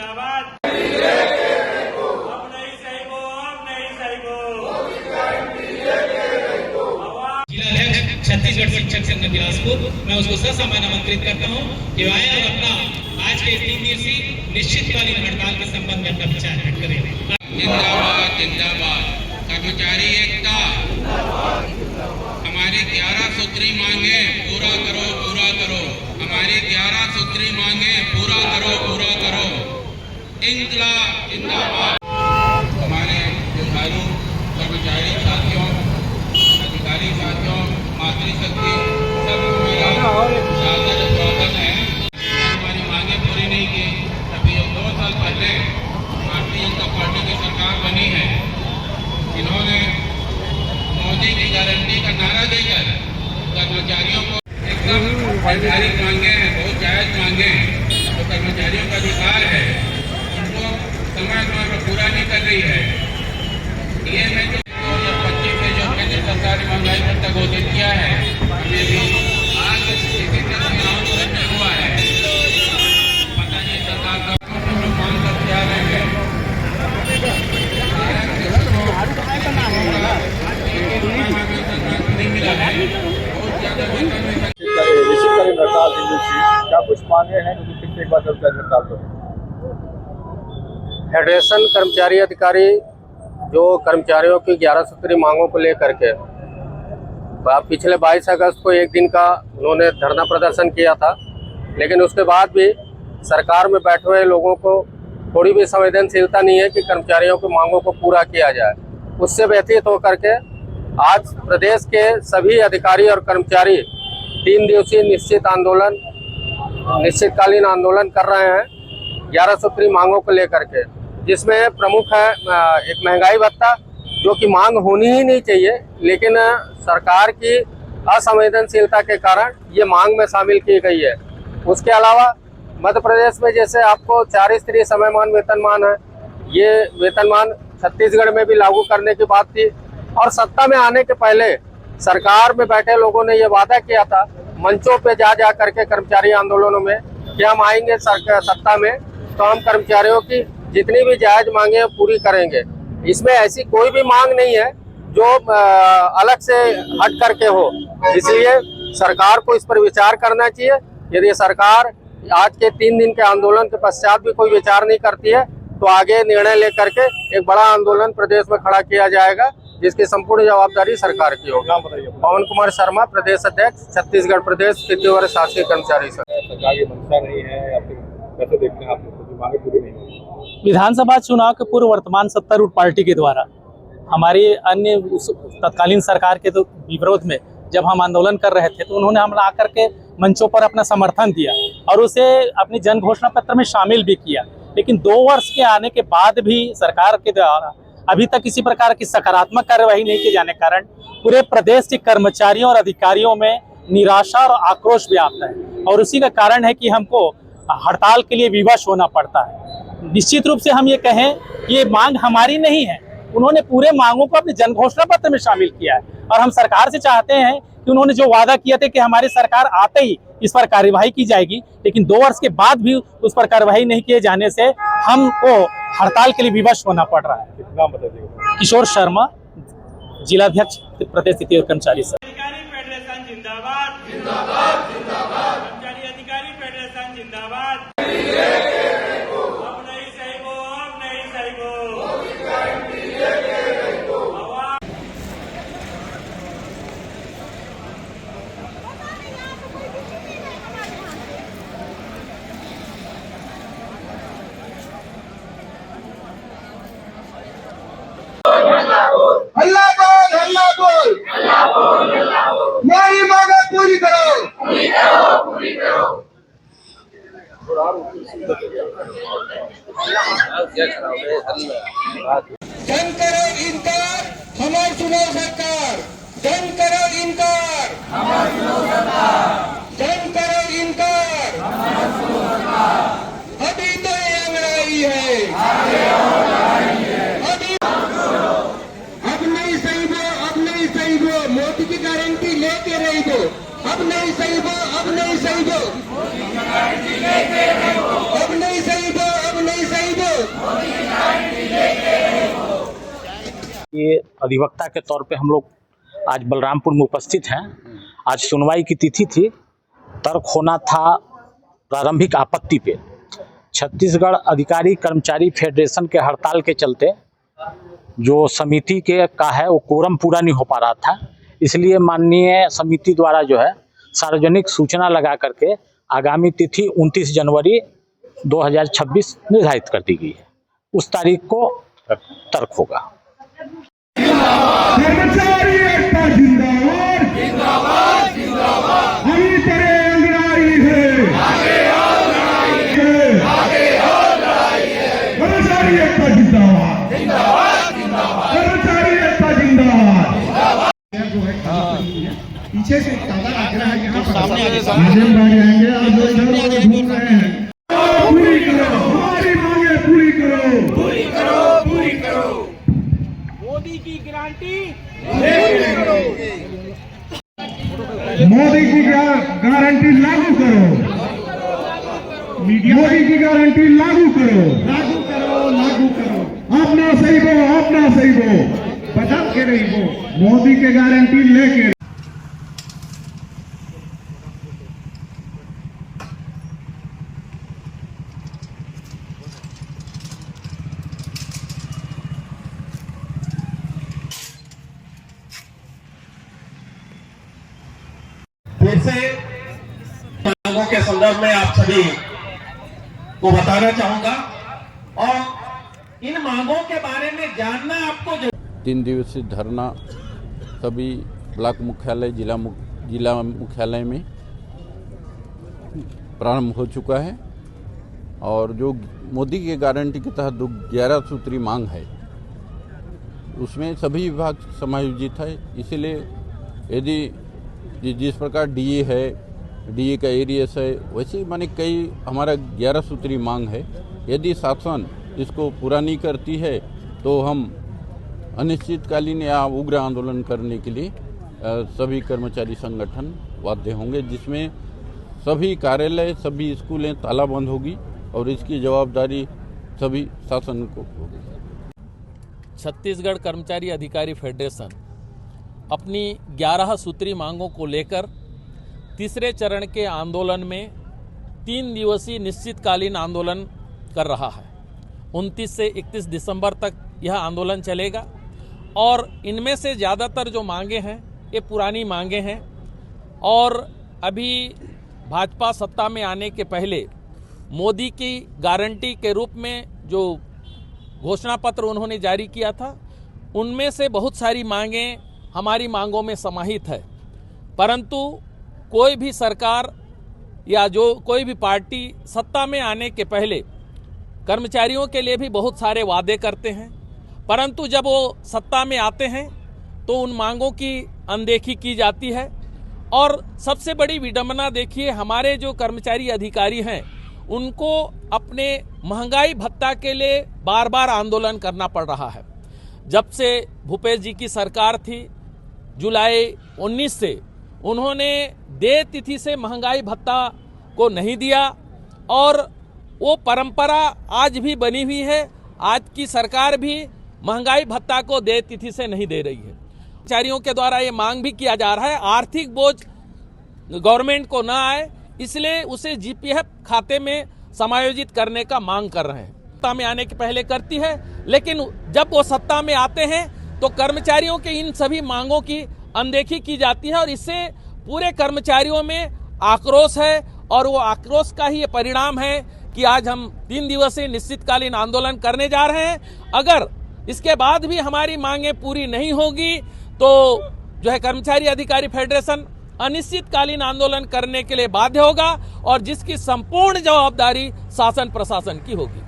जिंदाबाद। अब नहीं सही वो, अब नहीं सही वो। जिलाध्यक्ष छत्तीसगढ़ शिक्षक संघ बिलासपुर, मैं उसको ससमान आमंत्रित करता हूँ कि आए और अपना आज के 3 दिवसीय निश्चितकालीन हड़ताल के संबंध में अपना विचार व्यक्त करें। जिंदाबाद जिंदाबाद। कर्मचारी एकता, हमारी 11 सूत्री मांगे पूरा करो पूरा करो। हमारी 11 सूत्री मांगे पूरा करो पूरा करो। इंकलाब जिंदाबाद। हमारे भाइयों, कर्मचारी साथियों, अधिकारी साथियों, मातृशक्ति सबको मेरा सादर स्वागत है। हमारी मांगे पूरी नहीं की, अभी 2 साल पहले भारतीय जनता पार्टी की सरकार बनी है। इन्होंने मोदी की गारंटी का नारा देकर कर्मचारियों को एकदम वैधानिक मांगे हैं, बहुत जायज मांगे हैं। तो कर्मचारियों का अधिकार है, उनको समय पर पूरा नहीं कर रही है। ये में जो 2025 से जो केंद्र सरकार ने महंगाई भत्ता घोषित किया है, हमें भी आज किसी से आंदोलन नहीं हुआ है। पता नहीं सरकार का मांग करके आ रहे हैं। निश्चितकालीन हड़ताल क्या कुछ मांगे हैं जो फिर एक बार कर्मचारी हड़ताल पर? फेडरेशन कर्मचारी अधिकारी जो कर्मचारियों की 11 सूत्री मांगों को लेकर के पिछले 22 अगस्त को एक दिन का उन्होंने धरना प्रदर्शन किया था, लेकिन उसके बाद भी सरकार में बैठे हुए लोगों को थोड़ी भी संवेदनशीलता नहीं है कि कर्मचारियों की मांगों को पूरा किया जाए। उससे व्यतीत होकर के आज प्रदेश के सभी अधिकारी और कर्मचारी 3 दिवसीय निश्चितकालीन आंदोलन कर रहे हैं 11 सूत्री मांगों को लेकर के, जिसमें प्रमुख है एक महंगाई भत्ता, जो कि मांग होनी ही नहीं चाहिए, लेकिन सरकार की असंवेदनशीलता के कारण ये मांग में शामिल की गई है। उसके अलावा मध्य प्रदेश में जैसे आपको 4 स्तरीय समयमान वेतनमान है, ये वेतनमान छत्तीसगढ़ में भी लागू करने की बात थी। और सत्ता में आने के पहले सरकार में बैठे लोगों ने ये वादा किया था मंचों पे जा करके कर्मचारी आंदोलनों में कि हम आएंगे सत्ता में तो हम कर्मचारियों की जितनी भी जायज मांगे पूरी करेंगे। इसमें ऐसी कोई भी मांग नहीं है जो अलग से हट करके हो, इसलिए सरकार को इस पर विचार करना चाहिए। यदि सरकार आज के 3 दिन के आंदोलन के पश्चात भी कोई विचार नहीं करती है तो आगे निर्णय लेकर के एक बड़ा आंदोलन प्रदेश में खड़ा किया जाएगा, जिसकी संपूर्ण जवाबदारी सरकार की होगी। नाम बताइए। पवन कुमार शर्मा, प्रदेश अध्यक्ष, छत्तीसगढ़ प्रदेश तृतीय वर्ग शासकीय कर्मचारी संघ। सरकार की मंशा नहीं है या फिर कैसे देखते हैं आप लोग की मांगे पूरी नहीं होगी? विधानसभा चुनाव के पूर्व वर्तमान सत्तारूढ़ पार्टी के द्वारा हमारी अन्य तत्कालीन सरकार के तो विरोध में जब हम आंदोलन कर रहे थे तो उन्होंने हम आकर के मंचों पर अपना समर्थन दिया और उसे अपनी जन घोषणा पत्र में शामिल भी किया। लेकिन 2 वर्ष के आने के बाद भी सरकार के द्वारा अभी तक किसी प्रकार की सकारात्मक कार्यवाही नहीं किए जाने के कारण पूरे प्रदेश के कर्मचारियों और अधिकारियों में निराशा और आक्रोश व्याप्त है, और उसी का कारण है कि हमको हड़ताल के लिए विवश होना पड़ता है। निश्चित रूप से हम ये कहें ये मांग हमारी नहीं है, उन्होंने पूरे मांगों को अपने जन घोषणा पत्र में शामिल किया है और हम सरकार से चाहते हैं कि उन्होंने जो वादा किया था कि हमारी सरकार आते ही इस पर कार्यवाही की जाएगी, लेकिन 2 वर्ष के बाद भी उस पर कार्यवाही नहीं किए जाने से हमको हड़ताल के लिए विवश होना पड़ रहा है। नाम बताइए। किशोर शर्मा, जिलाध्यक्ष प्रदेश तृतीय कर्मचारी संघ। अधिकारी फेडरेशन जिंदाबाद। जिंदाबाद जिंदाबाद। कर्मचारी अधिकारी फेडरेशन जिंदाबाद। अब नहीं सही वो, अब नहीं सही वो। हल्ला बोल हल्ला बोल मेरी मांगे पूरी करो पूरी करो पूरी करो। जन करो इनकार हमारी चुनाव सरकार, जन करो इनकार हमारी चुनाव सरकार, जन करो इनकार हमारी चुनाव सरकार। अभी तो ये लड़ाई है, आगे और लड़ाई है। अभी अब नहीं सही वो, अब नहीं सही वो, मोदी की गारंटी लेके रही वो। अब नहीं सही वो, अब नहीं सही वो, अब नहीं सही वो, अब नहीं सही कि अधिवक्ता के तौर पे हम लोग आज बलरामपुर में उपस्थित हैं। आज सुनवाई की तिथि थी। तर्क होना था प्रारंभिक आपत्ति पे। छत्तीसगढ़ अधिकारी कर्मचारी फेडरेशन के हड़ताल के चलते जो समिति के का है वो कोरम पूरा नहीं हो पा रहा था, इसलिए माननीय समिति द्वारा जो है सार्वजनिक सूचना लगा करके आगामी तिथि 29 जनवरी 2026 निर्धारित कर दी गई है। उस तारीख को तर्क होगा। कर्मचारी एकता जिंदाबाद जिंदाबाद जिंदाबाद। हमी तेरे अंगड़ाई है आगे और लड़ाई है आगे और लड़ाई है। कर्मचारी एकता जिंदाबाद जिंदाबाद जिंदाबाद। कर्मचारी एकता जिंदाबाद जिंदाबाद। पीछे से ताला लग रहा है, यहाँ सामने आएंगे और जो इधर घूम रहे हैं पूरी करो, हमारी मांगे पूरी करो पूरी करो पूरी करो। मोदी की गारंटी मोदी की गारंटी लागू करो। मोदी की गारंटी लागू करो लागू करो लागू करो। अपना सही वो बदल के नहीं वो मोदी के गारंटी लेके। फिर से मांगों के संदर्भ में आप सभी को बताना चाहूंगा और इन मांगों के बारे में जानना आपको 3 दिवसीय धरना सभी ब्लॉक मुख्यालय जिला मुख्यालय में प्रारंभ हो चुका है और जो मोदी की गारंटी के तहत 11 सूत्री मांग है उसमें सभी विभाग समायोजित है। इसीलिए यदि जिस प्रकार डीए है, डीए का एरियस है, वैसे माने कई हमारा 11 सूत्री मांग है। यदि शासन इसको पूरा नहीं करती है तो हम अनिश्चितकालीन या उग्र आंदोलन करने के लिए सभी कर्मचारी संगठन बाध्य होंगे, जिसमें सभी कार्यालय सभी स्कूलें तालाबंद होगी और इसकी जवाबदारी सभी शासन को होगी। छत्तीसगढ़ कर्मचारी अधिकारी फेडरेशन अपनी 11 सूत्री मांगों को लेकर तीसरे चरण के आंदोलन में 3 दिवसीय निश्चितकालीन आंदोलन कर रहा है। 29 से 31 दिसंबर तक यह आंदोलन चलेगा और इनमें से ज़्यादातर जो मांगे हैं ये पुरानी मांगे हैं और अभी भाजपा सत्ता में आने के पहले मोदी की गारंटी के रूप में जो घोषणा पत्र उन्होंने जारी किया था उनमें से बहुत सारी मांगें हमारी मांगों में समाहित है, परंतु कोई भी सरकार या जो कोई भी पार्टी सत्ता में आने के पहले कर्मचारियों के लिए भी बहुत सारे वादे करते हैं, परंतु जब वो सत्ता में आते हैं तो उन मांगों की अनदेखी की जाती है। और सबसे बड़ी विडंबना देखिए, हमारे जो कर्मचारी अधिकारी हैं उनको अपने महंगाई भत्ता के लिए बार बार आंदोलन करना पड़ रहा है। जब से भूपेश जी की सरकार थी जुलाई 19 से उन्होंने देय तिथि से महंगाई भत्ता को नहीं दिया और वो परंपरा आज भी बनी हुई है। आज की सरकार भी महंगाई भत्ता को देय तिथि से नहीं दे रही है। कर्मचारियों के द्वारा ये मांग भी किया जा रहा है आर्थिक बोझ गवर्नमेंट को ना आए, इसलिए उसे जीपीएफ खाते में समायोजित करने का मांग कर रहे हैं। सत्ता में आने के पहले करती है, लेकिन जब वो सत्ता में आते हैं तो कर्मचारियों के इन सभी मांगों की अनदेखी की जाती है और इससे पूरे कर्मचारियों में आक्रोश है और वो आक्रोश का ही ये परिणाम है कि आज हम 3 दिवसीय निश्चितकालीन आंदोलन करने जा रहे हैं। अगर इसके बाद भी हमारी मांगें पूरी नहीं होगी तो जो है कर्मचारी अधिकारी फेडरेशन अनिश्चितकालीन आंदोलन करने के लिए बाध्य होगा और जिसकी संपूर्ण जवाबदारी शासन प्रशासन की होगी।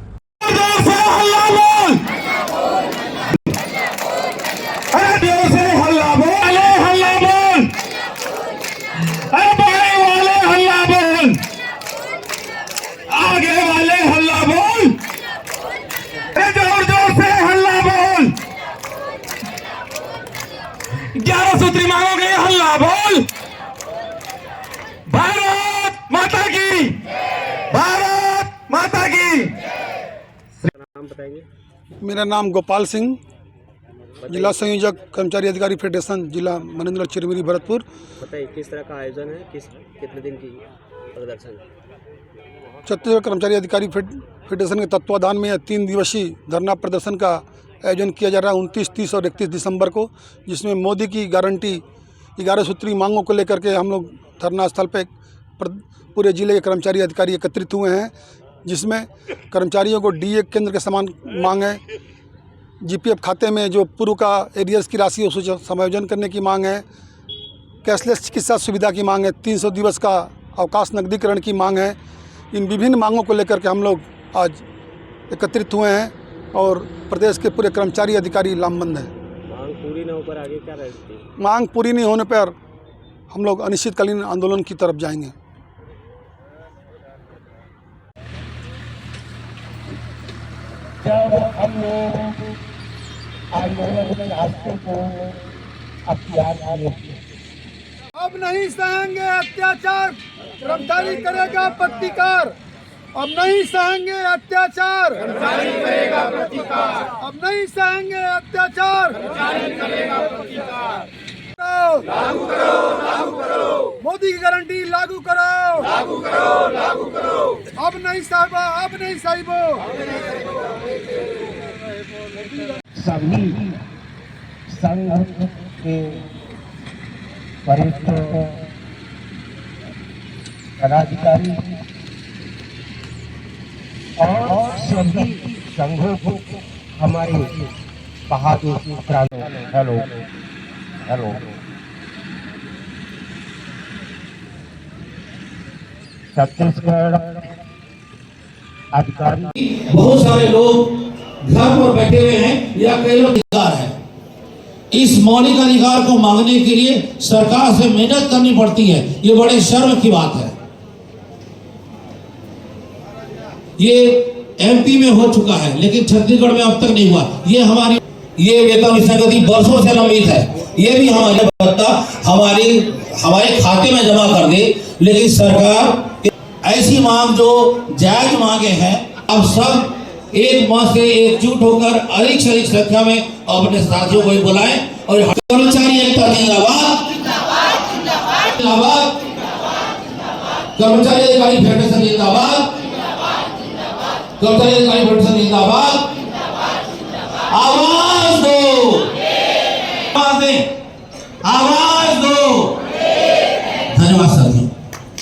आगे वाले हल्ला बोल, जोर जोर से हल्ला बोल। 11 सूत्री मांगोगे हल्ला बोल। भारत माता की, भारत माता की। मेरा नाम गोपाल सिंह, जिला संयोजक कर्मचारी अधिकारी फेडरेशन जिला मनेंद्र चिरमिरी भरतपुर। बताइए किस तरह का आयोजन है, कितने दिन की प्रदर्शन? छत्तीसगढ़ कर्मचारी अधिकारी फेडरेशन के तत्वाधान में 3 दिवसीय धरना प्रदर्शन का आयोजन किया जा रहा है 29, 30 और 31 दिसंबर को, जिसमें मोदी की गारंटी 11 सूत्री मांगों को लेकर के हम लोग धरना स्थल पे पूरे जिले के कर्मचारी अधिकारी एकत्रित हुए हैं, जिसमें कर्मचारियों को डीए केंद्र के समान मांग है, जीपीएफ खाते में जो पूर्व का एरियर्स की राशि उसे समायोजन करने की मांग है, कैशलेस चिकित्सा सुविधा की मांग है, 300 दिवस का अवकाश नकदीकरण की मांग है। इन विभिन्न मांगों को लेकर के हम लोग आज एकत्रित हुए हैं और प्रदेश के पूरे कर्मचारी अधिकारी लामबंद हैं। मांग पूरी न होकर आगे क्या रणनीति? मांग पूरी नहीं होने पर हम लोग अनिश्चितकालीन आंदोलन की तरफ जाएंगे। जब हम लोग आंदोलन के रास्ते को अख्तियार किए, अब नहीं सहेंगे अत्याचार, कर्मचारी करेगा प्रतिकार। अब नहीं सहेंगे अत्याचार, कर्मचारी करेगा प्रतिकार। अब नहीं सहेंगे अत्याचार, कर्मचारी करेगा प्रतिकार। लागू करो, लागू करो, मोदी की गारंटी लागू करो, लागू करो, लागू करो। अब नहीं साहिबा, अब नहीं साहिबो। सभी संघ के वरिष्ठ पदाधिकारी और सभी संघों को हमारे बहादुर हेलो छत्तीसगढ़ अधिकारी बहुत सारे लोग घर पर बैठे हुए हैं या कई लोग अधिकार है। इस मौलिक अधिकार को मांगने के लिए सरकार से मेहनत करनी पड़ती है, ये बड़े शर्म की बात है। ये एमपी में हो चुका है लेकिन छत्तीसगढ़ में अब तक नहीं हुआ। ये वेतन विसंगति वर्षों से लंबित है, ये भी हमारे खाते में जमा कर दे, लेकिन सरकार ऐसी मांग जो जायज मांगे हैं अब सब एक माह से एकजुट होकर अधिक से अधिक संख्या में अपने साथियों को बुलाएं और कर्मचारी एकता जिंदाबाद, जिंदाबाद, कर्मचारी अधिकारी फेडरेशन जिंदाबाद, कर्मचारी अधिकारी फेडरेशन जिंदाबाद। आवाज दो, आवाज दो। धन्यवाद सर जी।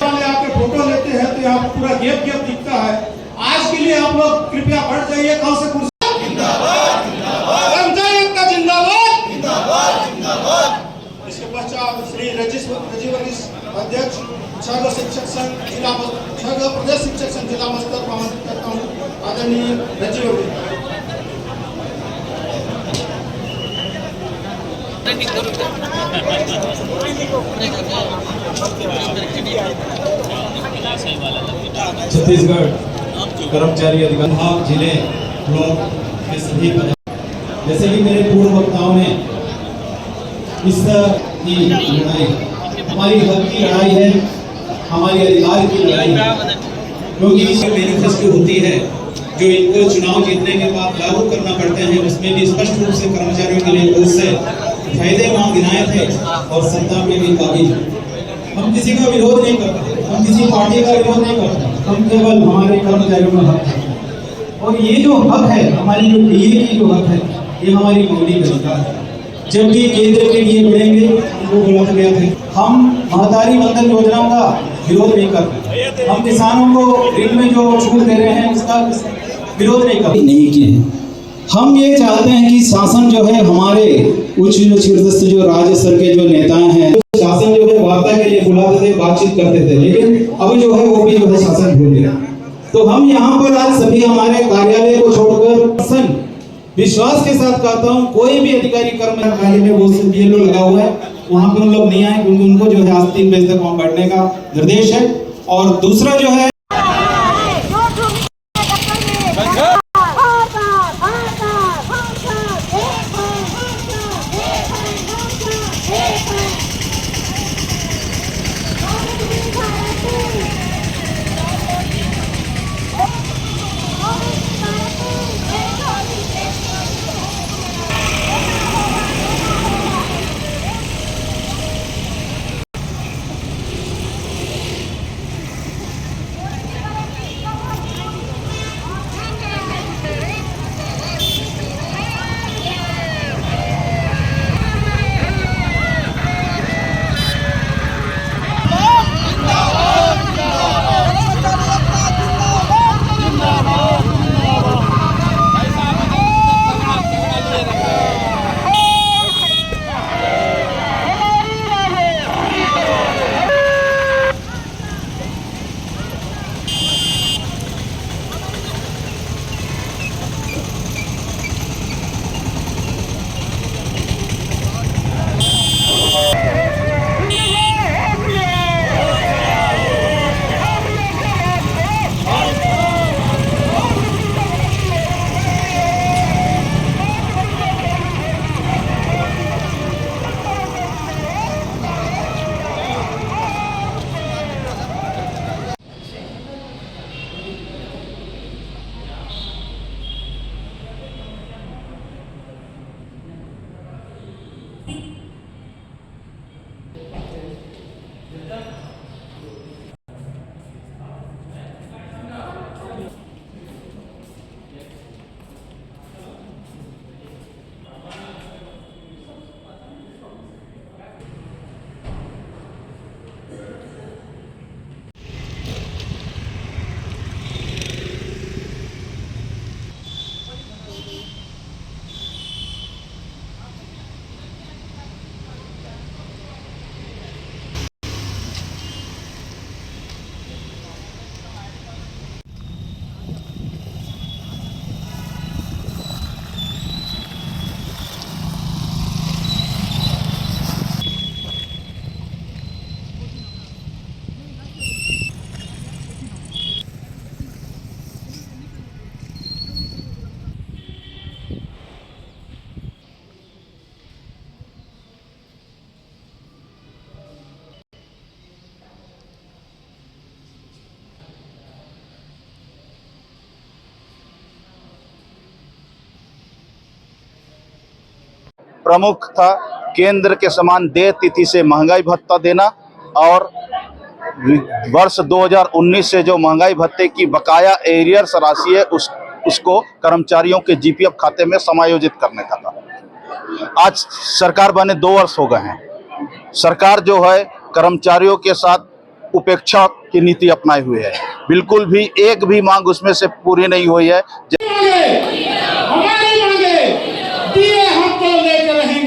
आपके फोटो लेते हैं तो यहाँ पूरा गेप दिखता है। आज के लिए आप लोग कृपया बढ़ जाइए, कहाँ से कुर्सी। कर्मचारी एकता जिंदाबाद, इसके पश्चात श्री राजीव अध्यक्ष छात्र शिक्षक संघ जिला प्रदेश शिक्षक संघ जिला मस्तर को आमंत्रित करता हूँ। आदरणीय राजीव छत्तीसगढ़ कर्मचारी अधिकारी जिले ब्लॉक के सभी जैसे कि मेरे पूर्व वक्ताओं ने इस की लड़ाई हमारी हक की लड़ाई है, हमारे अधिकार की लड़ाई है, क्योंकि इसमें मैनिफेस्टो होती है जो इनको चुनाव जीतने के बाद लागू करना पड़ते हैं। उसमें भी स्पष्ट रूप से कर्मचारियों के लिए बहुत से फायदे वहाँ गिनाए थे और सत्ता में भी काबिज। हम किसी का विरोध नहीं करते, हम किसी पार्टी का विरोध नहीं करते, हम केवल हमारे कर्मचारियों का हक है। और ये जो हक है, हमारी जो डीए की जो हक है, ये हमारी मौलिक अधिकार है। जब भी केंद्र के लिए बढ़ेंगे वो बोला गया था, हम महतारी वंदन योजना का विरोध नहीं करते, हम किसानों को ऋण में जो छूट दे रहे हैं उसका विरोध नहीं करते, नहीं किए हैं। हम ये चाहते हैं कि शासन जो है हमारे उच्च शीर्षस्थ जो राज्य स्तर के जो नेता हैं, शासन जो है वार्ता के लिए बुलाते थे, बातचीत करते थे, लेकिन अब जो है वो भी जो है शासन भूल गया। तो हम यहाँ पर आज सभी हमारे कार्यालय को छोड़कर विश्वास के साथ कहता हूँ, कोई भी अधिकारी कर्मचारी में वो बीएलओ लगा हुआ है वहाँ पर उन लोग नहीं आए, क्योंकि उनको जो है आज 3 बजे तक वहाँ बैठने का निर्देश है। और दूसरा जो है प्रमुख था केंद्र के समान देय तिथि से महंगाई भत्ता देना और वर्ष 2019 से जो महंगाई भत्ते की बकाया एरियर्स राशि है उसको कर्मचारियों के जीपीएफ खाते में समायोजित करने का था। आज सरकार बने 2 वर्ष हो गए हैं। सरकार जो है कर्मचारियों के साथ उपेक्षा की नीति अपनाए हुए है। बिल्कुल भी एक भी मांग उसमें से पूरी नहीं हुई है। हमारी मांगे दिए हम तो लेकर रहे